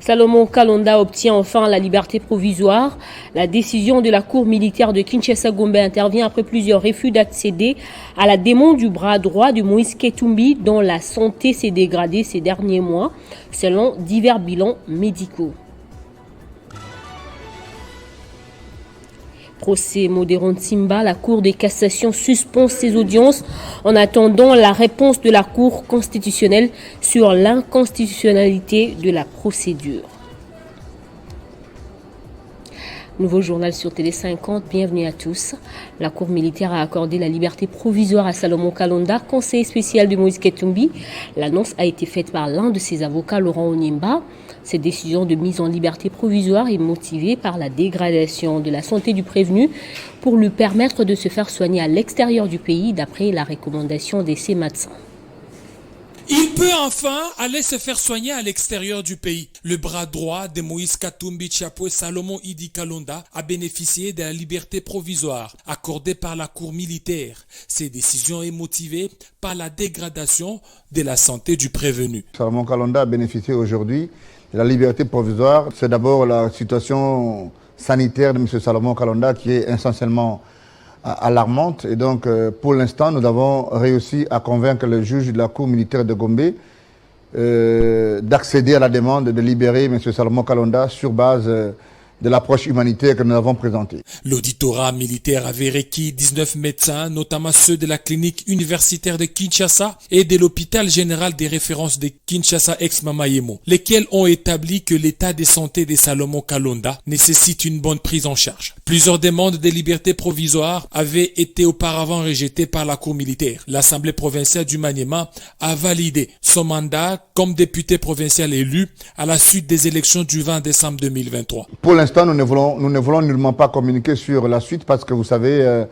Salomon Kalonda obtient enfin la liberté provisoire. La décision de la cour militaire de Kinshasa-Gombe intervient après plusieurs refus d'accéder à la démon du bras droit de Moïse Katumbi, dont la santé s'est dégradée ces derniers mois, selon divers bilans médicaux. Procès Modéron Simba, la Cour de cassation suspend ses audiences en attendant la réponse de la Cour constitutionnelle sur l'inconstitutionnalité de la procédure. Nouveau journal sur Télé 50, bienvenue à tous. La Cour militaire a accordé la liberté provisoire à Salomon Kalonda, conseiller spécial de Moïse Katumbi. L'annonce a été faite par l'un de ses avocats, Laurent Onyemba. Cette décision de mise en liberté provisoire est motivée par la dégradation de la santé du prévenu pour lui permettre de se faire soigner à l'extérieur du pays d'après la recommandation de ses médecins. Il peut enfin aller se faire soigner à l'extérieur du pays. Le bras droit de Moïse Katumbi Tchapoué Salomon Idi Kalonda a bénéficié de la liberté provisoire accordée par la Cour militaire. Cette décision est motivée par la dégradation de la santé du prévenu. Salomon Kalonda a bénéficié aujourd'hui de la liberté provisoire. C'est d'abord la situation sanitaire de M. Salomon Kalonda qui est essentiellement alarmante. Et donc, pour l'instant, nous avons réussi à convaincre le juge de la Cour militaire de Gombe d'accéder à la demande de libérer M. Salomon Kalonda sur base de l'approche humanitaire que nous avons présentée. L'auditorat militaire avait requis 19 médecins, notamment ceux de la clinique universitaire de Kinshasa et de l'hôpital général des références de Kinshasa ex-Mamayemo, lesquels ont établi que l'état de santé de Salomon Kalonda nécessite une bonne prise en charge. Plusieurs demandes de liberté provisoire avaient été auparavant rejetées par la Cour militaire. L'Assemblée provinciale du Maniema a validé son mandat comme député provincial élu à la suite des élections du 20 décembre 2023. Pour l'instant, nous ne voulons nullement pas communiquer sur la suite parce que vous savez,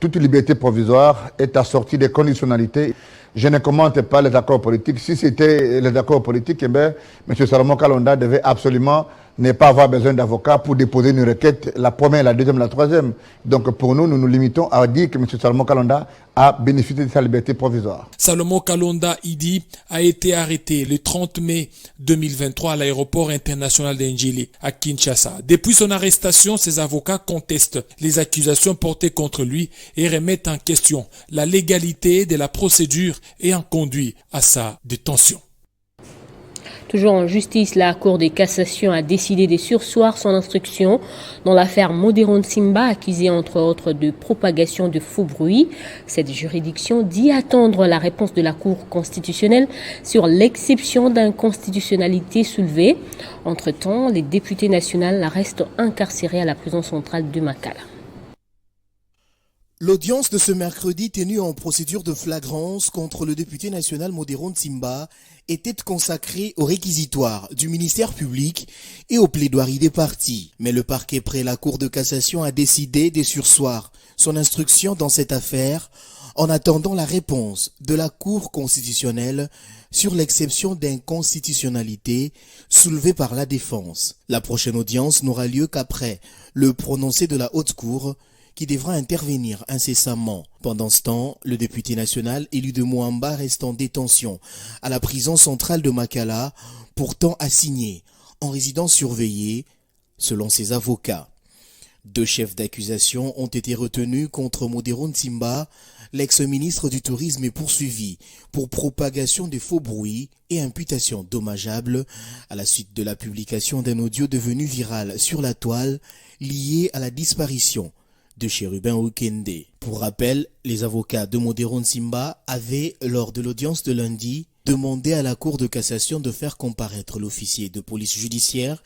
toute liberté provisoire est assortie des conditionnalités. Je ne commente pas les accords politiques. Si c'était les accords politiques, eh bien, M. Salomon Kalonda devait absolument ne pas avoir besoin d'avocat pour déposer une requête, la première, la deuxième, la troisième. Donc pour nous, nous nous limitons à dire que M. Salomon Kalonda a bénéficié de sa liberté provisoire. Salomon Kalonda Idi a été arrêté le 30 mai 2023 à l'aéroport international d'Njili à Kinshasa. Depuis son arrestation, ses avocats contestent les accusations portées contre lui et remettent en question la légalité de la procédure ayant conduit à sa détention. Toujours en justice, la Cour de cassation a décidé de surseoir son instruction dans l'affaire Modéron Simba, accusé entre autres de propagation de faux bruits. Cette juridiction dit attendre la réponse de la Cour constitutionnelle sur l'exception d'inconstitutionnalité soulevée. Entre-temps, les députés nationaux restent incarcérés à la prison centrale de Makala. L'audience de ce mercredi tenue en procédure de flagrance contre le député national Modéron Simba était consacrée au réquisitoire du ministère public et aux plaidoiries des partis. Mais le parquet près la Cour de cassation a décidé de surseoir son instruction dans cette affaire en attendant la réponse de la Cour constitutionnelle sur l'exception d'inconstitutionnalité soulevée par la défense. La prochaine audience n'aura lieu qu'après le prononcé de la Haute Cour qui devra intervenir incessamment. Pendant ce temps, le député national élu de Moamba reste en détention à la prison centrale de Makala, pourtant assigné en résidence surveillée, selon ses avocats. 2 chefs d'accusation ont été retenus contre Modéron Simba. L'ex-ministre du Tourisme est poursuivi pour propagation de faux bruits et imputation dommageable à la suite de la publication d'un audio devenu viral sur la toile lié à la disparition de Chérubin Okende. Pour rappel, les avocats de Modéron Simba avaient, lors de l'audience de lundi, demandé à la Cour de cassation de faire comparaître l'officier de police judiciaire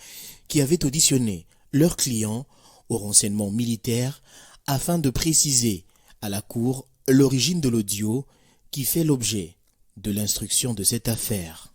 qui avait auditionné leur client au renseignement militaire afin de préciser à la Cour l'origine de l'audio qui fait l'objet de l'instruction de cette affaire.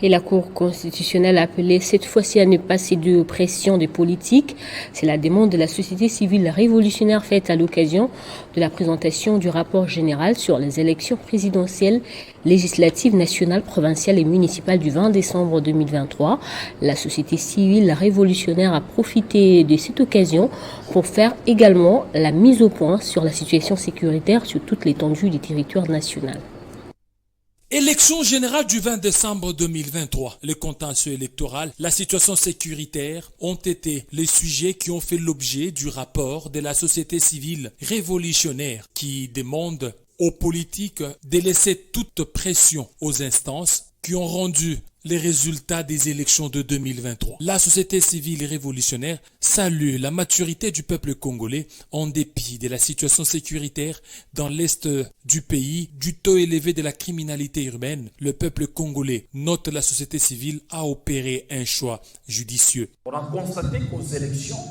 Et la Cour constitutionnelle a appelé cette fois-ci à ne pas céder aux pressions des politiques. C'est la demande de la société civile révolutionnaire faite à l'occasion de la présentation du rapport général sur les élections présidentielles, législatives, nationales, provinciales et municipales du 20 décembre 2023. La société civile révolutionnaire a profité de cette occasion pour faire également la mise au point sur la situation sécuritaire sur toute l'étendue du territoire national. Élection générale du 20 décembre 2023. Le contentieux électoral, la situation sécuritaire ont été les sujets qui ont fait l'objet du rapport de la société civile révolutionnaire qui demande aux politiques de laisser toute pression aux instances qui ont rendu les résultats des élections de 2023. La société civile révolutionnaire salue la maturité du peuple congolais en dépit de la situation sécuritaire dans l'est du pays, du taux élevé de la criminalité urbaine. Le peuple congolais, note la société civile, a opéré un choix judicieux. On a constaté qu'aux élections,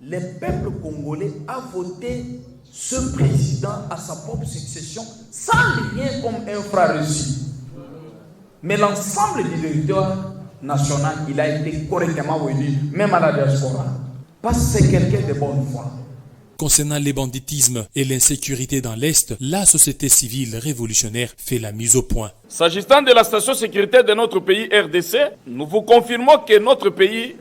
le peuple congolais a voté ce président à sa propre succession sans rien comme un frère reçu. Mais l'ensemble du territoire national, il a été correctement venu, même à la diaspora. Parce que c'est quelqu'un de bonne foi. Concernant les banditismes et l'insécurité dans l'Est, la société civile révolutionnaire fait la mise au point. S'agissant de la station sécuritaire de notre pays RDC, nous vous confirmons que notre pays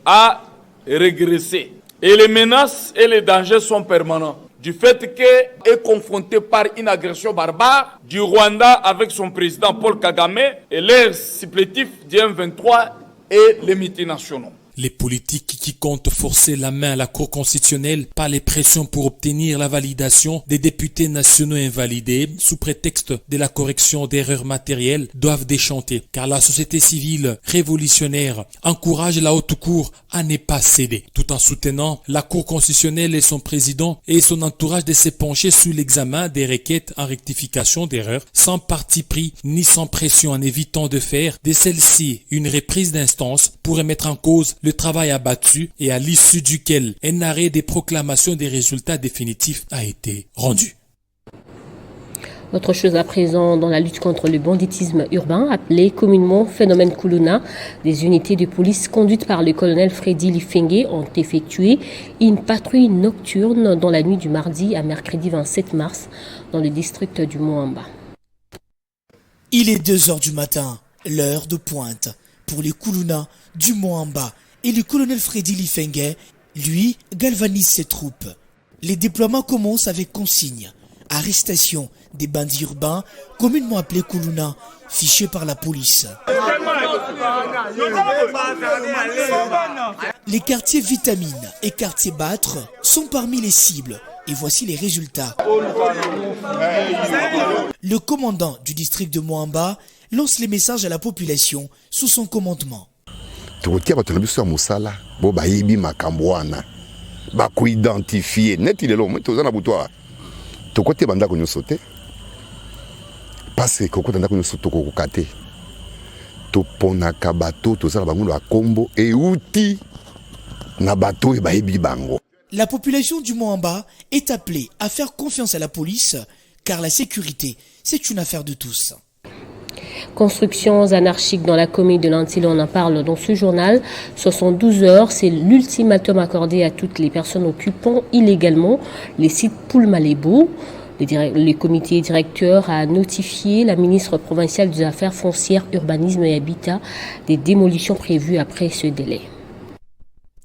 a régressé. Et les menaces et les dangers sont permanents. Du fait qu'elle est confrontée par une agression barbare du Rwanda avec son président Paul Kagame et l'air supplétif du M23 et les multinationaux. Les politiques qui comptent forcer la main à la Cour constitutionnelle par les pressions pour obtenir la validation des députés nationaux invalidés sous prétexte de la correction d'erreurs matérielles doivent déchanter, car la société civile révolutionnaire encourage la haute cour à ne pas céder, tout en soutenant la Cour constitutionnelle et son président et son entourage de se pencher sur l'examen des requêtes en rectification d'erreurs, sans parti pris ni sans pression, en évitant de faire de celle-ci une reprise d'instance pour remettre en cause le travail abattu et à l'issue duquel un arrêt des proclamations des résultats définitifs a été rendu. Autre chose à présent dans la lutte contre le banditisme urbain, appelé communément phénomène Kuluna, des unités de police conduites par le colonel Freddy Lifenge ont effectué une patrouille nocturne dans la nuit du mardi à mercredi 27 mars dans le district du Moamba. Il est 2h du matin, l'heure de pointe pour les Kuluna du Moamba. Et le colonel Freddy Lifenge, lui, galvanise ses troupes. Les déploiements commencent avec consigne. Arrestation des bandits urbains, communément appelés Kuluna, fichés par la police. Les quartiers Vitamine et quartier Battre sont parmi les cibles. Et voici les résultats. Le commandant du district de Moamba lance les messages à la population sous son commandement. tokotia bato na biso ya mosala bo bayibi makambo wana bakoidentifie neti lelo toza na butwa tokotia bandako nyonso te parce kokota ndako nyonso tokokoka te toponaka bato tozala bango na kombo euti na bato e bayibi bango. La population du Moamba est appelée à faire confiance à la police car la sécurité c'est une affaire de tous. Constructions anarchiques dans la commune de Lantille, on en parle dans ce journal. 72 heures, c'est l'ultimatum accordé à toutes les personnes occupant illégalement les sites Poul-Malébo. Le comité directeur a notifié la ministre provinciale des Affaires foncières, urbanisme et habitat des démolitions prévues après ce délai.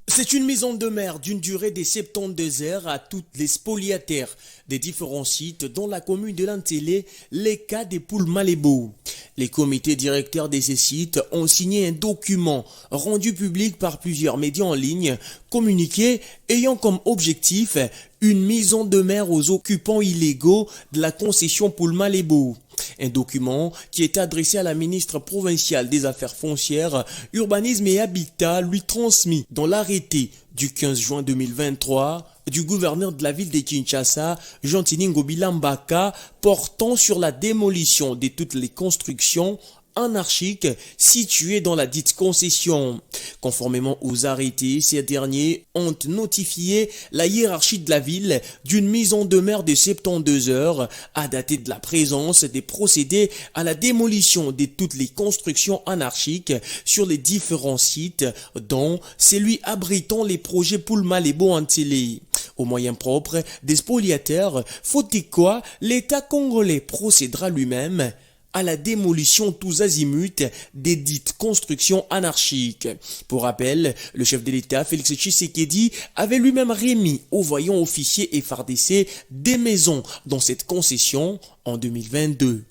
C'est une mise en demeure d'une durée de 72 heures à toutes les spoliataires des différents sites dans la commune de Lantélé, les cas des Poul-Malébo. Les comités directeurs de ces sites ont signé un document rendu public par plusieurs médias en ligne, communiqué ayant comme objectif une mise en demeure aux occupants illégaux de la concession Poul-Malébo. Un document qui est adressé à la ministre provinciale des Affaires foncières, urbanisme et habitat lui transmis dans l'arrêté du 15 juin 2023 du gouverneur de la ville de Kinshasa, Jean-Tini Ngobila Mbaka, portant sur la démolition de toutes les constructions anarchiques situées dans la dite concession. Conformément aux arrêtés, ces derniers ont notifié la hiérarchie de la ville d'une mise en demeure de 72 heures à dater de la présence des procédés à la démolition de toutes les constructions anarchiques sur les différents sites, dont celui abritant les projets Poul-Malébo Antillé. Aux moyens propres des spoliataires, faute quoi, l'État congolais procédera lui-même à la démolition tous azimuts des dites constructions anarchiques. Pour rappel, le chef de l'État, Félix Tshisekedi, avait lui-même remis aux voyants officiers FARDC des maisons dans cette concession en 2022.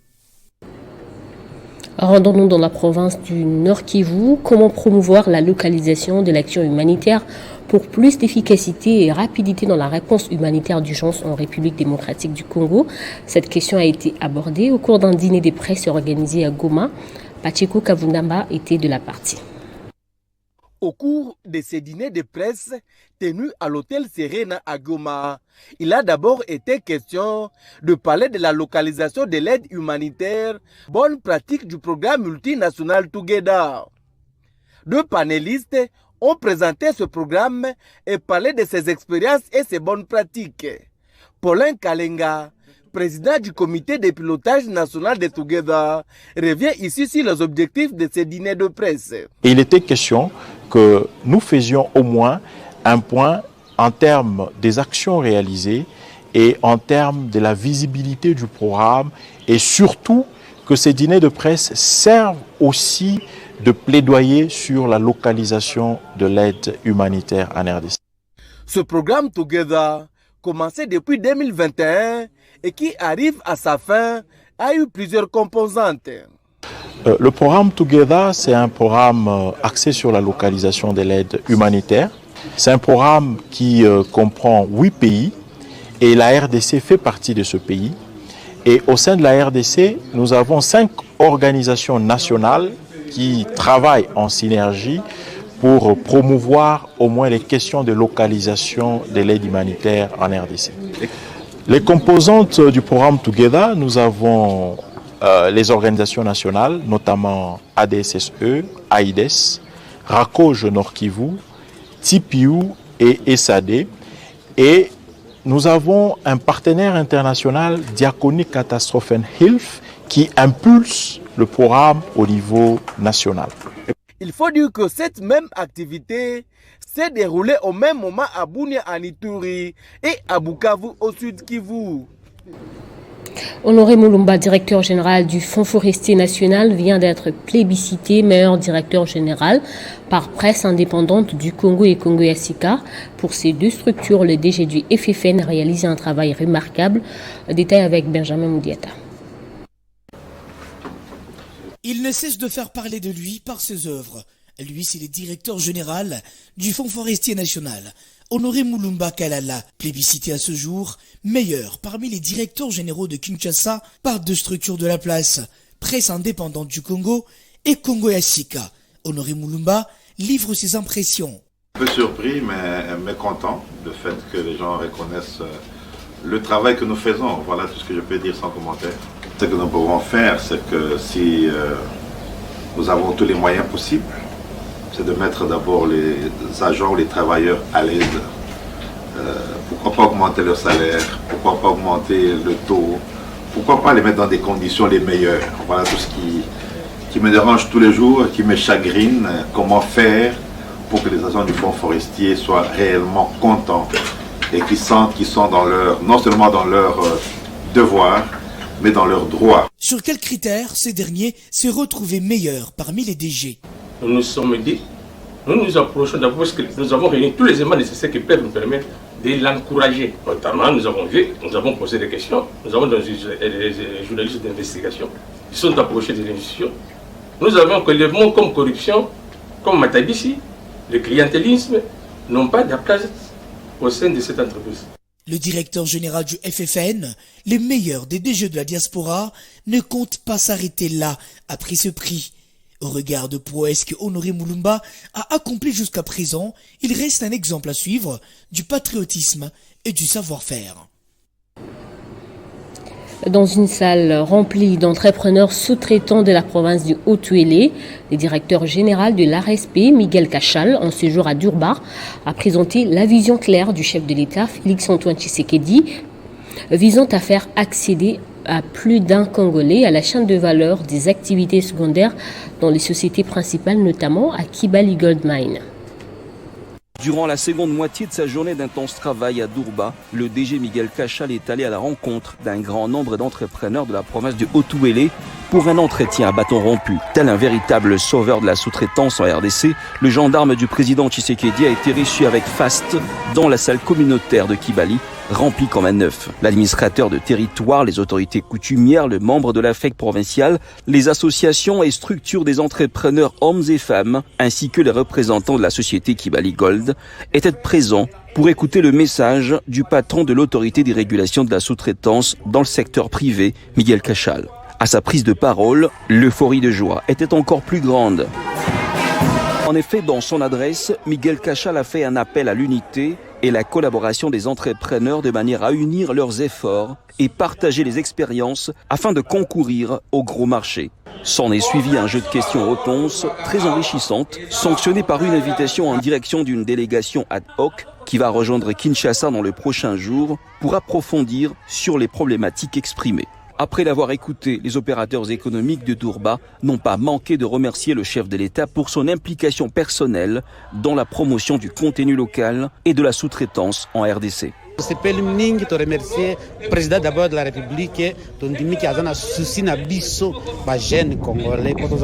Rendons-nous dans la province du Nord Kivu. Comment promouvoir la localisation de l'action humanitaire pour plus d'efficacité et rapidité dans la réponse humanitaire d'urgence en République démocratique du Congo? Cette question a été abordée au cours d'un dîner des presses organisé à Goma. Pacheco Kavundamba était de la partie. Au cours de ces dîners de presse tenus à l'hôtel Serena à Goma, il a d'abord été question de parler de la localisation de l'aide humanitaire, bonne pratique du programme multinational Together. Deux panélistes ont présenté ce programme et parlé de ses expériences et ses bonnes pratiques. Paulin Kalenga, président du comité de pilotage national de Together, revient ici sur les objectifs de ces dîners de presse. Il était question que nous faisions au moins un point en termes des actions réalisées et en termes de la visibilité du programme, et surtout que ces dîners de presse servent aussi de plaidoyer sur la localisation de l'aide humanitaire en RDC. Ce programme Together, commencé depuis 2021 et qui arrive à sa fin, a eu plusieurs composantes. Le programme Together, c'est un programme axé sur la localisation de l'aide humanitaire. C'est un programme qui comprend 8 pays et la RDC fait partie de ce pays. Et au sein de la RDC, nous avons 5 organisations nationales qui travaillent en synergie pour promouvoir au moins les questions de localisation de l'aide humanitaire en RDC. Les composantes du programme Together, nous avons les organisations nationales, notamment ADSSE, AIDS, RACOJ Nord Kivu, TPU et SAD. Et nous avons un partenaire international, Diakonie Katastrophenhilfe, qui impulse le programme au niveau national. Il faut dire que cette même activité s'est déroulée au même moment à Bunia en Ituri et à Bukavu au sud Kivu. Honoré Mulumba, directeur général du Fonds forestier national, vient d'être plébiscité meilleur directeur général par presse indépendante du Congo et Congo-Yassika. Pour ces deux structures, le DG du FFN a réalisé un travail remarquable. Détail avec Benjamin Moudiata. Il ne cesse de faire parler de lui par ses œuvres. Lui, c'est le directeur général du Fonds forestier national. Honoré Mulumba Kalala, plébiscité à ce jour, meilleur parmi les directeurs généraux de Kinshasa par deux structures de la place, presse indépendante du Congo et Congo-Yassika. Honoré Mulumba livre ses impressions. Un peu surpris, mais content du fait que les gens reconnaissent le travail que nous faisons. Voilà tout ce que je peux dire sans commentaire. Ce que nous pouvons faire, c'est que si nous avons tous les moyens possibles, c'est de mettre d'abord les agents ou les travailleurs à l'aise. Pourquoi pas augmenter leur salaire? Pourquoi pas augmenter le taux? Pourquoi pas les mettre dans des conditions les meilleures? Voilà tout ce qui me dérange tous les jours, qui me chagrine. Comment faire pour que les agents du Fonds forestier soient réellement contents et qu'ils sentent qu'ils sont dans leur, non seulement dans leur devoir, mais dans leurs droits. Sur quels critères ces derniers se retrouvaient meilleurs parmi les DG? Nous nous sommes dit, nous nous approchons d'abord parce que nous avons réuni tous les éléments nécessaires qui peuvent nous permettre de l'encourager. Notamment, nous avons vu, nous avons posé des questions, nous avons des journalistes d'investigation qui sont approchés des institutions. Nous avons que les mots comme corruption, comme Matabisi, le clientélisme n'ont pas de place au sein de cette entreprise. Le directeur général du FFN, les meilleurs des DG de la diaspora, ne compte pas s'arrêter là après ce prix. Au regard de prouesses que Honoré Mulumba a accompli jusqu'à présent, il reste un exemple à suivre du patriotisme et du savoir-faire. Dans une salle remplie d'entrepreneurs sous-traitants de la province du Haut-Uélé, le directeur général de l'ARSP, Miguel Cachal, en séjour à Durbar, a présenté la vision claire du chef de l'État, Félix-Antoine Tshisekedi, visant à faire accéder à plus d'un Congolais à la chaîne de valeur des activités secondaires dans les sociétés principales, notamment à Kibali Gold Mine. Durant la seconde moitié de sa journée d'intense travail à Durba, le DG Miguel Cachal est allé à la rencontre d'un grand nombre d'entrepreneurs de la province du Haut-Uélé pour un entretien à bâton rompu. Tel un véritable sauveur de la sous-traitance en RDC, le gendarme du président Tshisekedi a été reçu avec faste dans la salle communautaire de Kibali, rempli comme un œuf. L'administrateur de territoire, les autorités coutumières, le membre de la FEC provinciale, les associations et structures des entrepreneurs hommes et femmes, ainsi que les représentants de la société Kibali Gold, étaient présents pour écouter le message du patron de l'autorité des régulations de la sous-traitance dans le secteur privé, Miguel Cachal. À sa prise de parole, l'euphorie de joie était encore plus grande. En effet, dans son adresse, Miguel Cachal a fait un appel à l'unité et la collaboration des entrepreneurs de manière à unir leurs efforts et partager les expériences afin de concourir au gros marché. S'en est suivi un jeu de questions-réponses très enrichissante, sanctionné par une invitation en direction d'une délégation ad hoc qui va rejoindre Kinshasa dans le prochain jour pour approfondir sur les problématiques exprimées. Après l'avoir écouté, les opérateurs économiques de Durba n'ont pas manqué de remercier le chef de l'État pour son implication personnelle dans la promotion du contenu local et de la sous-traitance en RDC. C'est permis de remercier le président d'abord de la République, qui a un souci na biso ba jeune congolais pour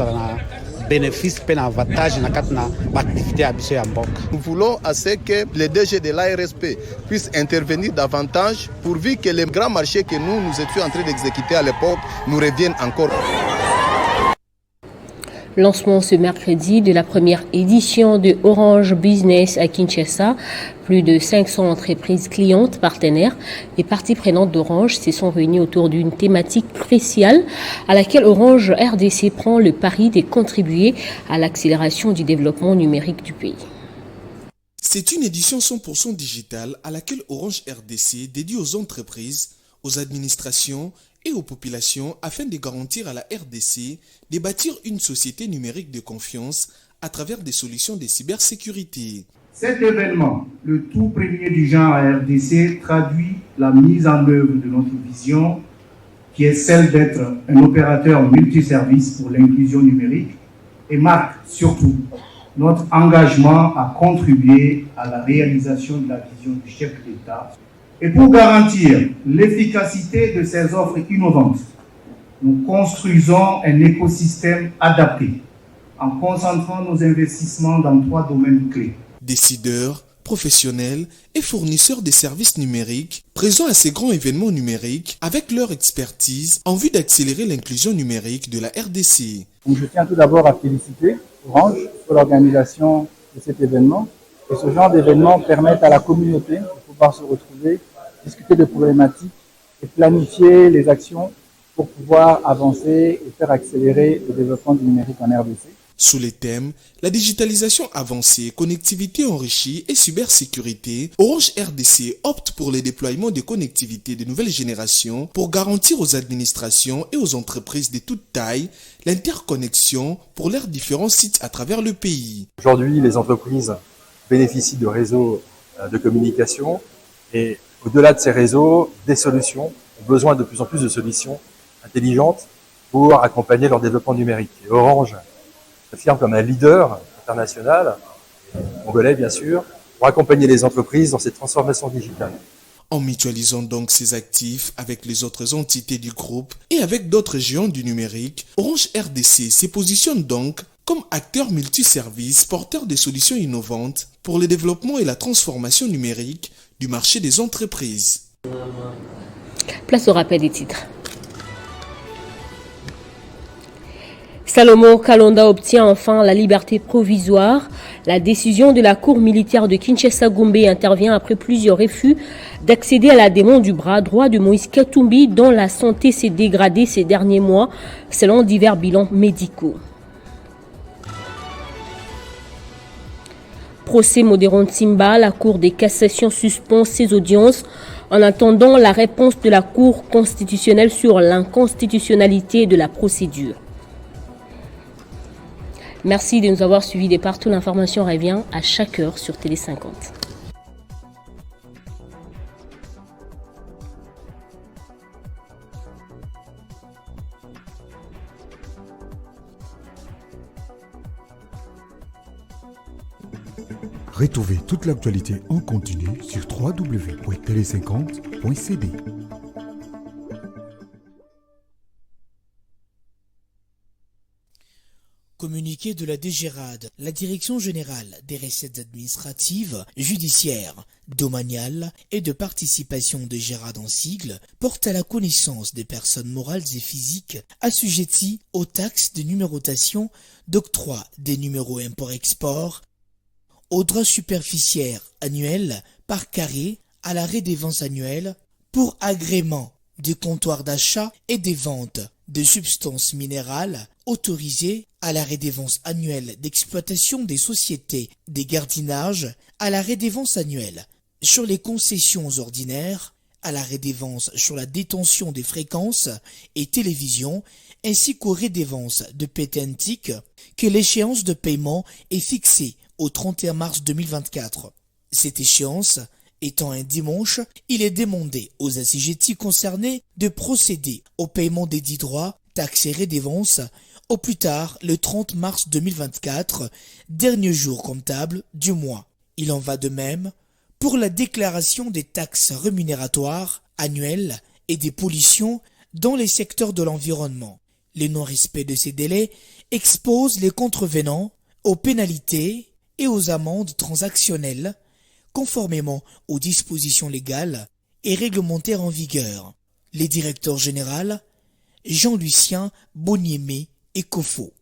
bénéfice et avantage dans l'activité à biso ya mboka. Nous voulons à ce que les DG de l'ARSP puissent intervenir davantage pourvu que les grands marchés que nous étions en train d'exécuter à l'époque nous reviennent encore. Lancement ce mercredi de la première édition de Orange Business à Kinshasa. Plus de 500 entreprises clientes, partenaires et parties prenantes d'Orange se sont réunies autour d'une thématique cruciale à laquelle Orange RDC prend le pari de contribuer à l'accélération du développement numérique du pays. C'est une édition 100% digitale à laquelle Orange RDC dédie aux entreprises, aux administrations et aux populations afin de garantir à la RDC de bâtir une société numérique de confiance à travers des solutions de cybersécurité. Cet événement, le tout premier du genre à RDC, traduit la mise en œuvre de notre vision qui est celle d'être un opérateur multiservice pour l'inclusion numérique et marque surtout notre engagement à contribuer à la réalisation de la vision du chef d'État. Et pour garantir l'efficacité de ces offres innovantes, nous construisons un écosystème adapté en concentrant nos investissements dans 3 domaines clés. Décideurs, professionnels et fournisseurs des services numériques présents à ces grands événements numériques avec leur expertise en vue d'accélérer l'inclusion numérique de la RDC. Je tiens tout d'abord à féliciter Orange pour l'organisation de cet événement. Et ce genre d'événements permettent à la communauté de pouvoir se retrouver, discuter de problématiques et planifier les actions pour pouvoir avancer et faire accélérer le développement du numérique en RDC. Sous les thèmes la digitalisation avancée, connectivité enrichie et cybersécurité, Orange RDC opte pour le déploiement de connectivités de nouvelle génération pour garantir aux administrations et aux entreprises de toute taille l'interconnexion pour leurs différents sites à travers le pays. Aujourd'hui, les entreprises bénéficient de réseaux de communication et au-delà de ces réseaux, des solutions, ont besoin de plus en plus de solutions intelligentes pour accompagner leur développement numérique. Et Orange s'affirme comme un leader international, congolais bien sûr, pour accompagner les entreprises dans cette transformation digitale. En mutualisant donc ses actifs avec les autres entités du groupe et avec d'autres géants du numérique, Orange RDC se positionne donc comme acteur multiservice porteur de solutions innovantes pour le développement et la transformation numérique du marché des entreprises. Place au rappel des titres. Salomon Kalonda obtient enfin la liberté provisoire. La décision de la cour militaire de Kinshasa-Gombe intervient après plusieurs refus d'accéder à la demande du bras droit de Moïse Katumbi dont la santé s'est dégradée ces derniers mois selon divers bilans médicaux. Procès Modéron Tsimba, la Cour des cassations suspend ses audiences en attendant la réponse de la Cour constitutionnelle sur l'inconstitutionnalité de la procédure. Merci de nous avoir suivis de partout. L'information revient à chaque heure sur Télé 50. Retrouvez toute l'actualité en continu sur www.tele50.cd. Communiqué de la DGRAD, la Direction générale des recettes administratives, judiciaires, domaniales et de participation de GERAD en sigle, porte à la connaissance des personnes morales et physiques assujetties aux taxes de numérotation, d'octroi des numéros import-export, aux droits superficiaires annuels par carré, à la rédévance annuelle, pour agrément des comptoirs d'achat et des ventes de substances minérales autorisées, à la rédévance annuelle d'exploitation des sociétés des gardinages, à la rédévance annuelle sur les concessions ordinaires, à la rédévance sur la détention des fréquences et télévision, ainsi qu'aux rédévances de pétentique, que l'échéance de paiement est fixée au 31 mars 2024. Cette échéance étant un dimanche, il est demandé aux assujettis concernés de procéder au paiement des dits droits, taxes et rédévances au plus tard le 30 mars 2024, dernier jour comptable du mois. Il en va de même pour la déclaration des taxes rémunératoires annuelles et des pollutions dans les secteurs de l'environnement. Le non-respect de ces délais expose les contrevenants aux pénalités et aux amendes transactionnelles conformément aux dispositions légales et réglementaires en vigueur. Les directeurs généraux Jean-Lucien Boniemé et Kofo.